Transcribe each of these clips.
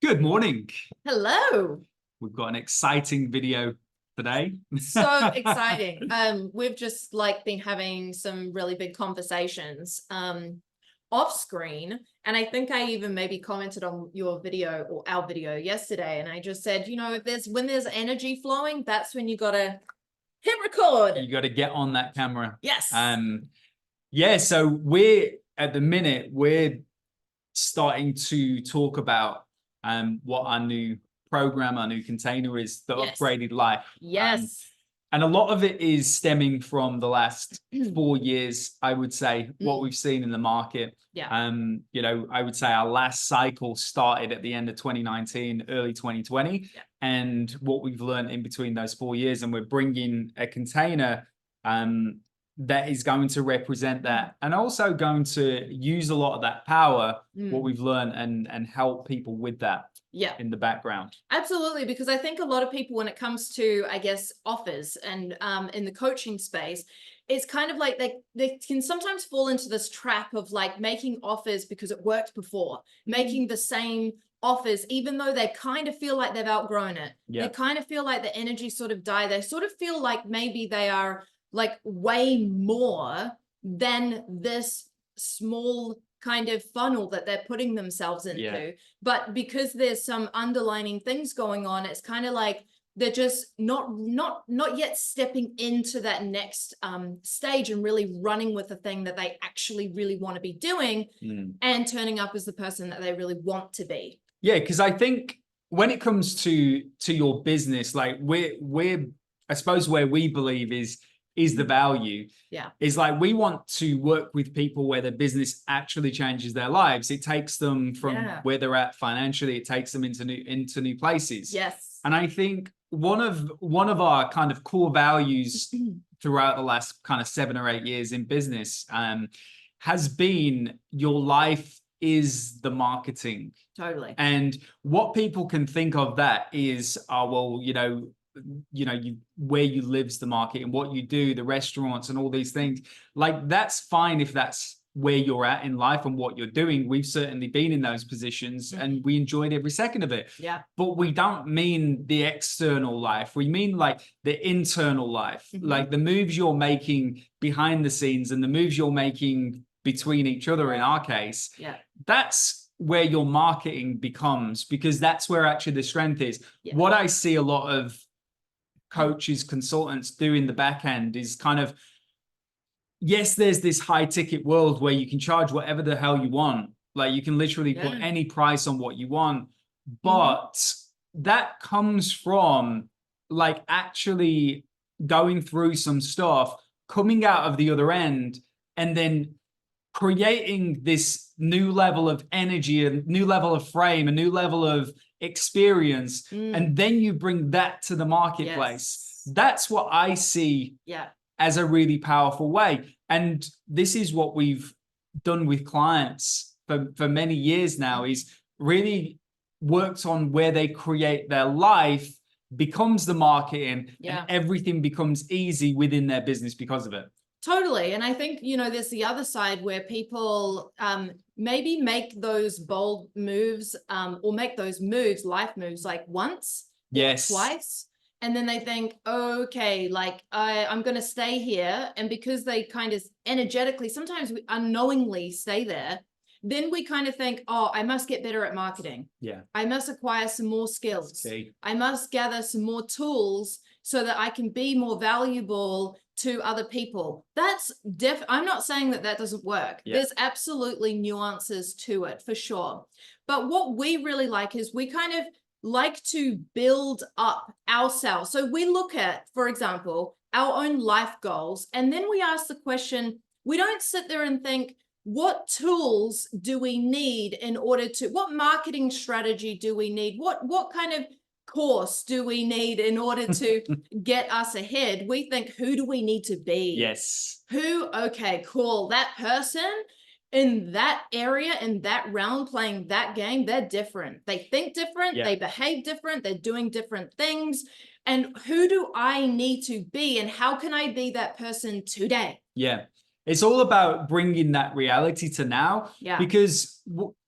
Good morning. Hello. We've got an exciting video today. So exciting. We've just been having some really big conversations off screen. And I think I even maybe commented on your video or our video yesterday. And I just said, when there's energy flowing, that's when you gotta hit record. You got to get on that camera. Yes. Yeah, so we're starting to talk about what our new program, our new container is, the Yes. Upgraded Life. Yes. And a lot of it is stemming from the last 4 years, I would say, what we've seen in the market. Yeah. I would say our last cycle started at the end of 2019, early 2020. Yeah. And what we've learned in between those 4 years, and we're bringing a container that is going to represent that, and also going to use a lot of that power, what we've learned, and help people with that. Yeah. In the background. Absolutely, because I think a lot of people, when it comes to, I guess, offers and in the coaching space, it's kind of like they can sometimes fall into this trap of making offers because it worked before, making the same offers, even though they kind of feel like they've outgrown it. Yeah. They kind of feel like the energy sort of died. They sort of feel like maybe they are way more than this small kind of funnel that they're putting themselves into. Yeah. But because there's some underlining things going on, it's kind of like they're just not yet stepping into that next stage and really running with the thing that they actually really want to be doing and turning up as the person that they really want to be. Yeah, because I think when it comes to your business, we're I suppose where we believe is the value. Yeah. Is we want to work with people where their business actually changes their lives. It takes them from where they're at financially. It takes them into new places. Yes. And I think one of our kind of core values throughout the last kind of 7 or 8 years in business has been your life is the marketing. Totally. And what people can think of that is, where you live's the market, and what you do, the restaurants and all these things. That's fine if that's where you're at in life and what you're doing. We've certainly been in those positions and we enjoyed every second of it. Yeah. But we don't mean the external life. We mean the internal life, the moves you're making behind the scenes and the moves you're making between each other, in our case. Yeah. That's where your marketing becomes, because that's where actually the strength is. Yeah. What I see a lot of coaches, consultants do in the back end is kind of, yes, there's this high ticket world where you can charge whatever the hell you want. You can literally put any price on what you want, but that comes from actually going through some stuff, coming out of the other end, and then creating this new level of energy, a new level of frame, a new level of experience, and then you bring that to the marketplace. Yes. That's what I see as a really powerful way. And this is what we've done with clients for many years now, is really worked on where they create their life becomes the marketing, and everything becomes easy within their business because of it. Totally. And I think, there's the other side where people maybe make those bold moves or make those moves, life moves, once, yes, or twice. And then they think, okay, I'm going to stay here. And because they kind of energetically, sometimes we unknowingly stay there, then we kind of think, oh, I must get better at marketing. Yeah. I must acquire some more skills. I must gather some more tools so that I can be more valuable to other people. That's I'm not saying that doesn't work. There's absolutely nuances to it, for sure. But what we really like is we kind of like to build up ourselves. So we look at, for example, our own life goals, and then we ask the question, we don't sit there and think, what tools do we need in order to, what marketing strategy do we need? What kind of course do we need in order to get us ahead? We think, who do we need to be? Yes. Okay, cool. That person in that area, in that realm, playing that game, they're different. They think different. They behave different. They're doing different things. And who do I need to be? And how can I be that person today? Yeah. It's all about bringing that reality to now. Yeah. Because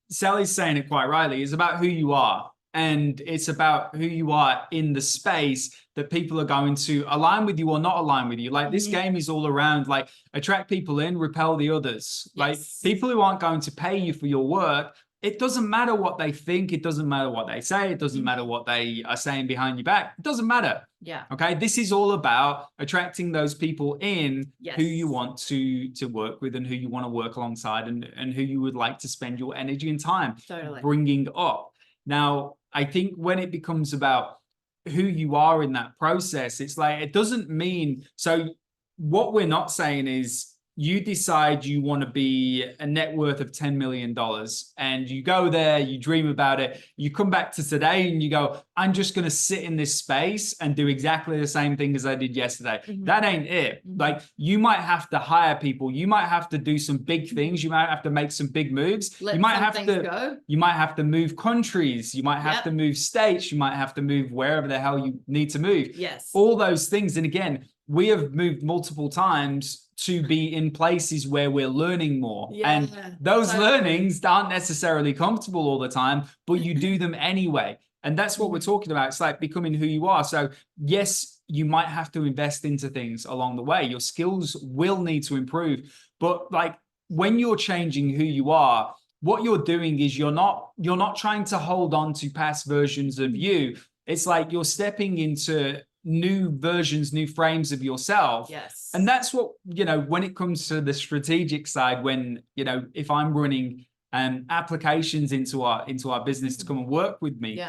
Sally's saying it quite rightly. It's about who you are. and it's about who you are in the space that people are going to align with you or not align with you. Like this game is all around like attract people in, repel the others. Like people who aren't going to pay you for your work, it doesn't matter what they think. It doesn't matter what they say. It doesn't matter what they are saying behind your back. It doesn't matter. Yeah. Okay. This is all about attracting those people in who you want to work with and who you want to work alongside and who you would like to spend your energy and time bringing up. Now, I think when it becomes about who you are in that process, it's like, it doesn't mean, so what we're not saying is you decide you want to be a net worth of $10 million and you go there, you dream about it, you come back to today and you go, I'm just going to sit in this space and do exactly the same thing as I did yesterday. That ain't it. Like you might have to hire people. You might have to do some big things. You might have to make some big moves. You might have to move countries. You might have to move states. You might have to move wherever the hell you need to move. Yes. All those things. And again, we have moved multiple times to be in places where we're learning more. And those learnings aren't necessarily comfortable all the time, but you do them anyway. And that's what we're talking about. It's like becoming who you are. So yes, you might have to invest into things along the way. Your skills will need to improve. But like when you're changing who you are, what you're doing is you're not trying to hold on to past versions of you. It's like you're stepping into new versions, new frames of yourself. Yes. And that's what, when it comes to the strategic side, when, if I'm running applications into our business to come and work with me,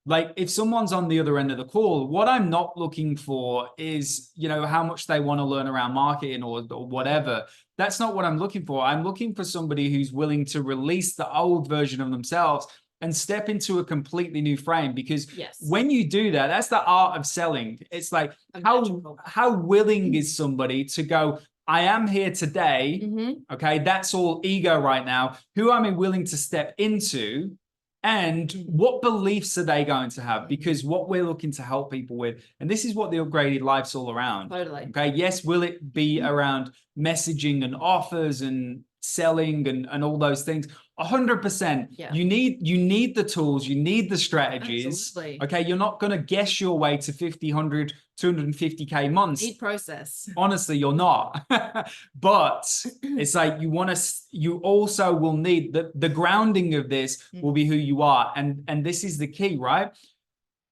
like if someone's on the other end of the call, what I'm not looking for is, how much they want to learn around marketing or whatever. That's not what I'm looking for. I'm looking for somebody who's willing to release the old version of themselves and step into a completely new frame, because when you do that, that's the art of selling. It's like how willing is somebody to go, I am here today. Okay, that's all ego right now. Who am I willing to step into? And what beliefs are they going to have? Because what we're looking to help people with, and this is what the upgraded life's all around. Totally. Okay. Yes. Will it be around messaging and offers and selling and all those things? 100%. You need the tools, you need the strategies. Absolutely. Okay. You're not going to guess your way to 50, 100, 250K months. Need process. Honestly, you're not. But it's like you also will need the grounding of this will be who you are. And this is the key, right?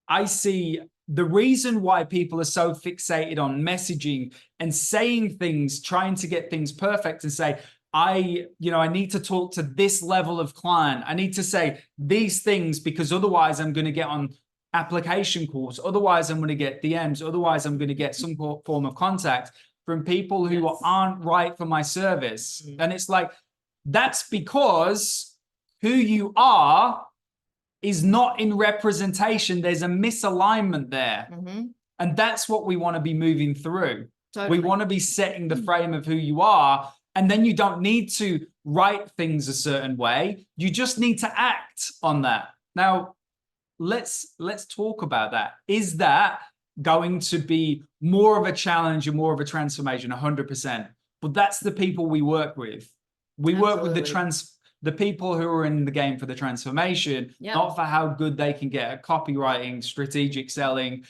I see the reason why people are so fixated on messaging and saying things, trying to get things perfect and say, I need to talk to this level of client. I need to say these things because otherwise I'm going to get on application calls. Otherwise I'm going to get DMs. Otherwise I'm going to get some form of contact from people who aren't right for my service. And it's like, that's because who you are is not in representation. There's a misalignment there. And that's what we want to be moving through. We want to be setting the frame of who you are. And then you don't need to write things a certain way. You just need to act on that. Now, let's talk about that. Is that going to be more of a challenge and more of a transformation? 100%. But that's the people we work with. We work with the people who are in the game for the transformation, not for how good they can get at copywriting, strategic selling,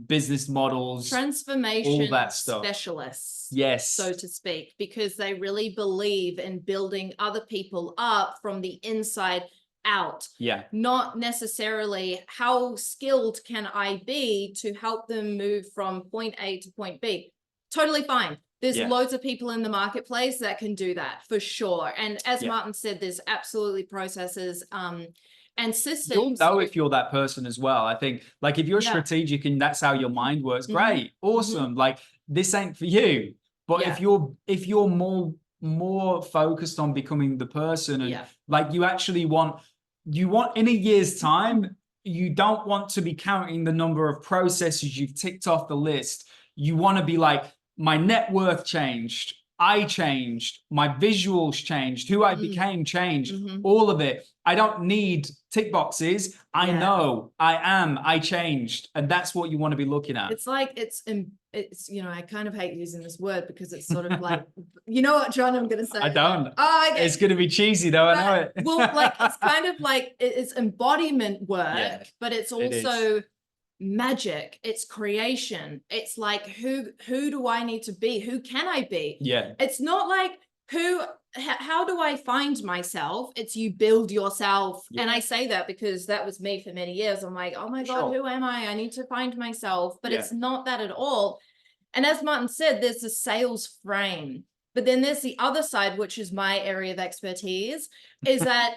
business models, transformation, all that stuff. Specialists, so to speak, because they really believe in building other people up from the inside out. Not necessarily how skilled can I be to help them move from point A to point B. Totally fine. There's loads of people in the marketplace that can do that for sure. And as Martin said, there's absolutely processes and systems. You'll know if you're that person as well. I think like if you're strategic and that's how your mind works, great, awesome. Like this ain't for you. But if you're more focused on becoming the person and like you actually want in a year's time, you don't want to be counting the number of processes you've ticked off the list. You want to be like, my net worth changed. I changed. My visuals changed. Who I became changed. All of it. I don't need tick boxes. I know I changed. And that's what you want to be looking at. It's like it's, you know, I kind of hate using this word because it's sort of like, you know what, John, I'm going to say. I don't. Oh, okay. It's going to be cheesy though. I know it. Well, like, it's kind of like, it's embodiment work, Yeah, but it's it is. also magic. It's creation. It's like, who do I need to be? Who can I be? Yeah. It's not like how do I find myself? It's you build yourself. Yeah. And I say that because that was me for many years. I'm like, oh my God, who am I? I need to find myself. But it's not that at all. And as Martin said, there's a sales frame, but then there's the other side, which is my area of expertise, is that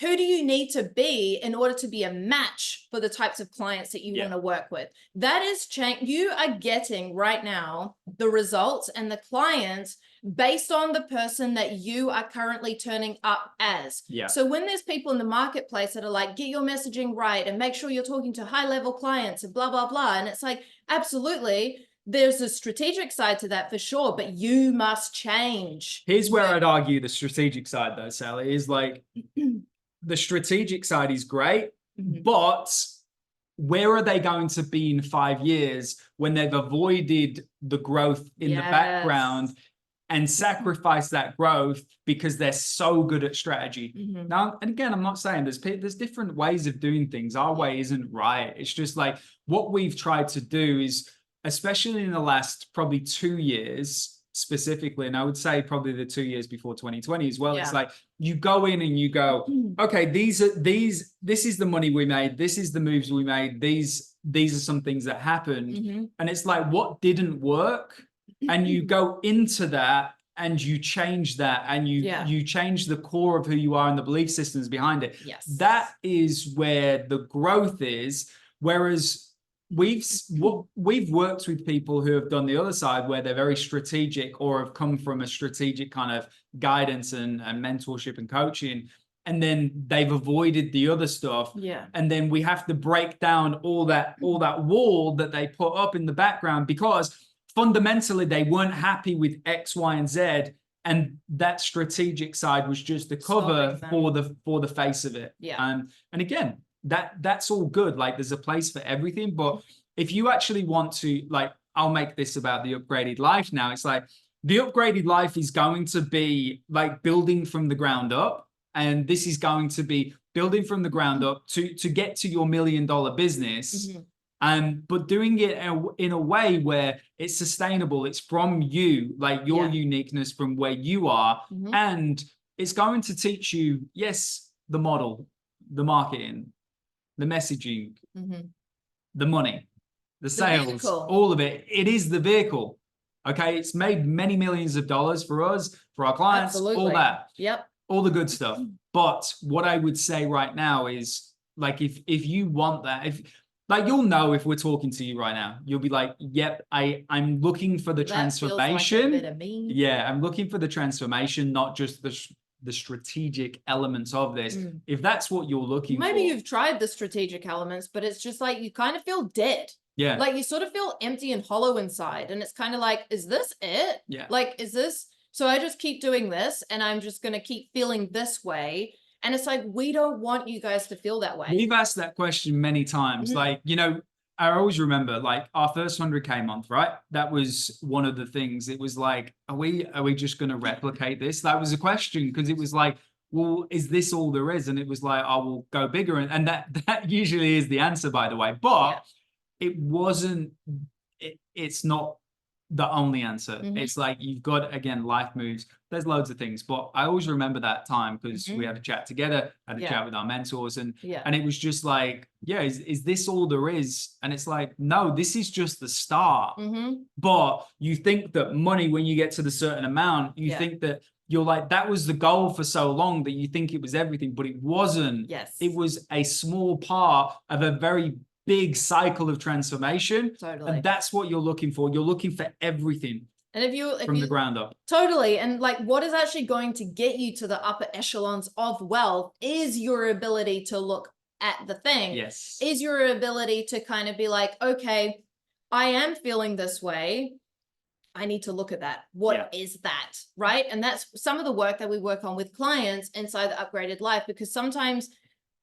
who do you need to be in order to be a match for the types of clients that you want to work with? That is change. You are getting right now the results and the clients based on the person that you are currently turning up as. So when there's people in the marketplace that are like, get your messaging right and make sure you're talking to high level clients and blah, blah, blah. And it's like, absolutely. There's a strategic side to that for sure, but you must change. Here's where I'd argue the strategic side though, Sally, is like the strategic side is great, but where are they going to be in 5 years when they've avoided the growth in the background and sacrifice that growth because they're so good at strategy? Now, and again, I'm not saying there's different ways of doing things. Our way isn't right. It's just like what we've tried to do is, especially in the last probably 2 years specifically, and I would say probably the 2 years before 2020 as well. It's like you go in and you go, okay, this is the money we made. This is the moves we made. These are some things that happened. And it's like, what didn't work? And you go into that and you change that and you change the core of who you are and the belief systems behind it. That is where the growth is. Whereas we've worked with people who have done the other side where they're very strategic or have come from a strategic kind of guidance and mentorship and coaching, and then they've avoided the other stuff. And then we have to break down all that wall that they put up in the background because fundamentally they weren't happy with X, Y, and Z. And that strategic side was just the cover for the face of it. And again, that's all good. Like there's a place for everything. But if you actually want to, like, I'll make this about the upgraded life now. It's like the upgraded life is going to be like building from the ground up. And this is going to be building from the ground up to get to your $1 million business. But doing it in a way where it's sustainable. It's from you, like your uniqueness from where you are. And it's going to teach you, yes, the model, the marketing, the messaging, the money, the sales, all of it. It is the vehicle. Okay. It's made many millions of dollars for us, for our clients, all that. All the good stuff. But what I would say right now is like, if you want that, like, you'll know if we're talking to you right now, you'll be like, yep, I'm looking for the transformation. Feels like a bit of me. Yeah. I'm looking for the transformation, not just the strategic elements of this. If that's what you're looking for. Maybe you've tried the strategic elements, but it's just like you kind of feel dead. Like you sort of feel empty and hollow inside. And it's kind of like, is this it? Like, is this? So I just keep doing this and I'm just going to keep feeling this way. And it's like, we don't want you guys to feel that way. We've asked that question many times. Like, you know, I always remember like our first 100K month, right? That was one of the things. It was like, are we just going to replicate this? That was a question because it was like, well, is this all there is? And it was like, I will go bigger. And that usually is the answer, by the way. But it wasn't, it's not the only answer. It's like, you've got, again, life moves. There's loads of things, but I always remember that time because we had a chat together, had a chat with our mentors, and it was just like, is this all there is? And it's like, no, this is just the start. But you think that money, when you get to the certain amount, you think that you're like, that was the goal for so long that you think it was everything, but it wasn't. It was a small part of a very big cycle of transformation. And that's what you're looking for. You're looking for everything. And if you from the ground up. And like, what is actually going to get you to the upper echelons of wealth is your ability to look at the thing. Is your ability to kind of be like, okay, I am feeling this way. I need to look at that. What is that? Right. And that's some of the work that we work on with clients inside the upgraded life, because sometimes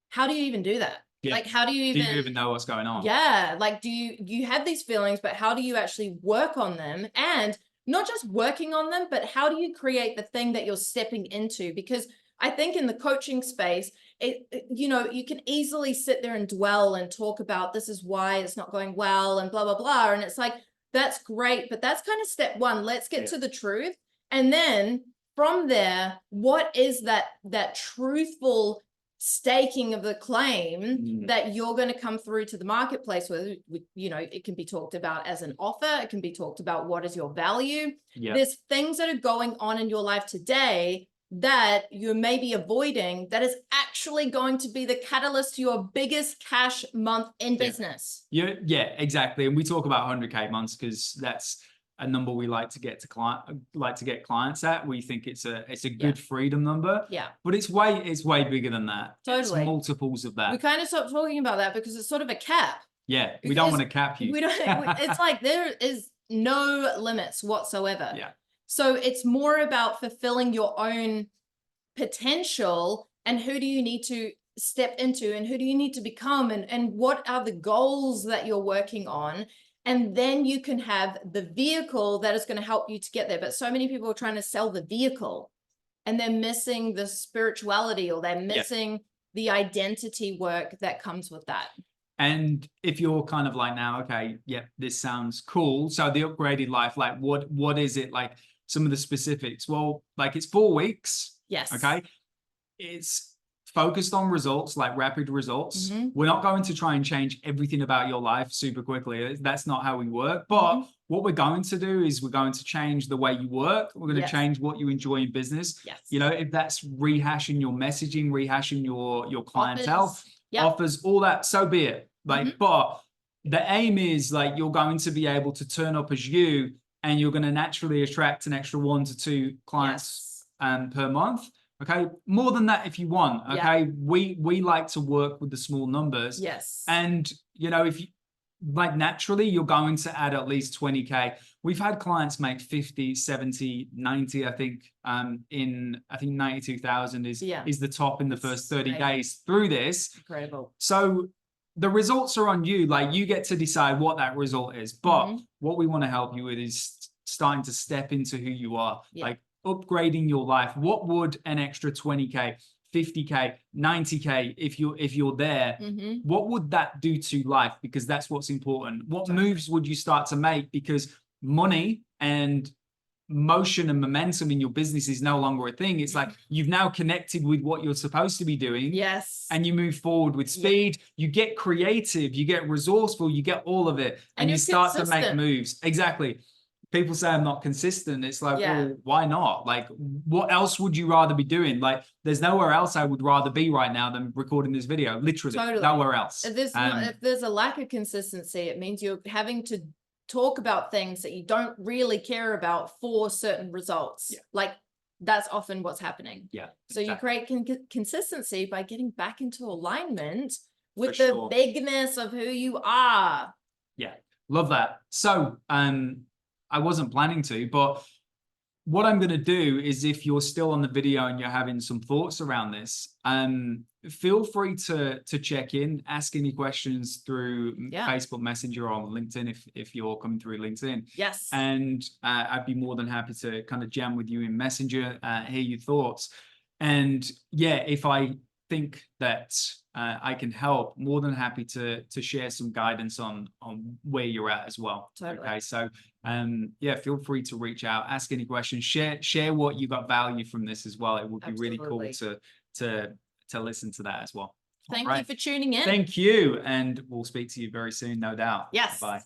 how do you even do that? Yeah. Like, how do you Do even, you even know what's going on? yeah, like, do you have these feelings, but how do you actually work on them? And not just working on them, but how do you create the thing that you're stepping into? Because I think in the coaching space, you know, you can easily sit there and dwell and talk about this is why it's not going well and blah, blah, blah. And it's like, that's great, but that's kind of step one. Let's get to the truth. And then from there, what is that truthful staking of the claim that you're going to come through to the marketplace with? You know, it can be talked about as an offer. It can be talked about what is your value. There's things that are going on in your life today that you may be avoiding that is actually going to be the catalyst to your biggest cash month in business. Yeah, exactly. And we talk about 100K months because that's a number we like to get clients at. We think it's a good freedom number. Yeah. But it's way bigger than that. Totally. It's multiples of that. We kind of stopped talking about that because it's sort of a cap. Yeah. We don't want to cap you. We don't, it's like there is no limits whatsoever. Yeah. So it's more about fulfilling your own potential and who do you need to step into and who do you need to become and what are the goals that you're working on. And then you can have the vehicle that is going to help you to get there. But so many people are trying to sell the vehicle and they're missing the spirituality or they're missing the identity work that comes with that. And if you're kind of like now, okay, this sounds cool. So the upgraded life, like what is it? Like some of the specifics. Well, like it's 4 weeks. Yes. Okay. It's focused on results, like rapid results. We're not going to try and change everything about your life super quickly. That's not how we work. But what we're going to do is we're going to change the way you work. We're going to change what you enjoy in business. Yes. You know, if that's rehashing your messaging, rehashing your clientele, offers, all that, so be it. Like, but the aim is like you're going to be able to turn up as you and you're going to naturally attract an extra 1 to 2 clients per month. Okay. More than that if you want. Okay. We like to work with the small numbers. Yes. And you know, if you like naturally you're going to add at least 20K. We've had clients make 50, 70, 90, I think 92,000 is the top in the first 30 days through this. Incredible. So the results are on you. Like you get to decide what that result is. But what we want to help you with is starting to step into who you are. Like upgrading your life. What would an extra 20K, 50K, 90K, if you're there, what would that do to life? Because that's what's important. What moves would you start to make? Because money and motion and momentum in your business is no longer a thing. It's like you've now connected with what you're supposed to be doing. Yes. And you move forward with speed. You get creative, you get resourceful, you get all of it. And you start to make moves. Exactly. People say I'm not consistent. It's like, well, why not? Like, what else would you rather be doing? Like, there's nowhere else I would rather be right now than recording this video. Literally, nowhere else. If there's a lack of consistency, it means you're having to talk about things that you don't really care about for certain results. Like, that's often what's happening. So you create consistency by getting back into alignment with the bigness of who you are. Yeah, love that. So, I wasn't planning to, but what I'm going to do is if you're still on the video and you're having some thoughts around this, feel free to check in, ask any questions through Facebook Messenger or on LinkedIn if you're coming through LinkedIn. Yes. And I'd be more than happy to kind of jam with you in Messenger, hear your thoughts. And if I think that I can help, more than happy to share some guidance on where you're at as well. Totally. Okay, so feel free to reach out, ask any questions, share what you got value from this as well. It would be really cool to listen to that as well. Thank you for tuning in. Thank you, and we'll speak to you very soon, no doubt. Yes. Bye.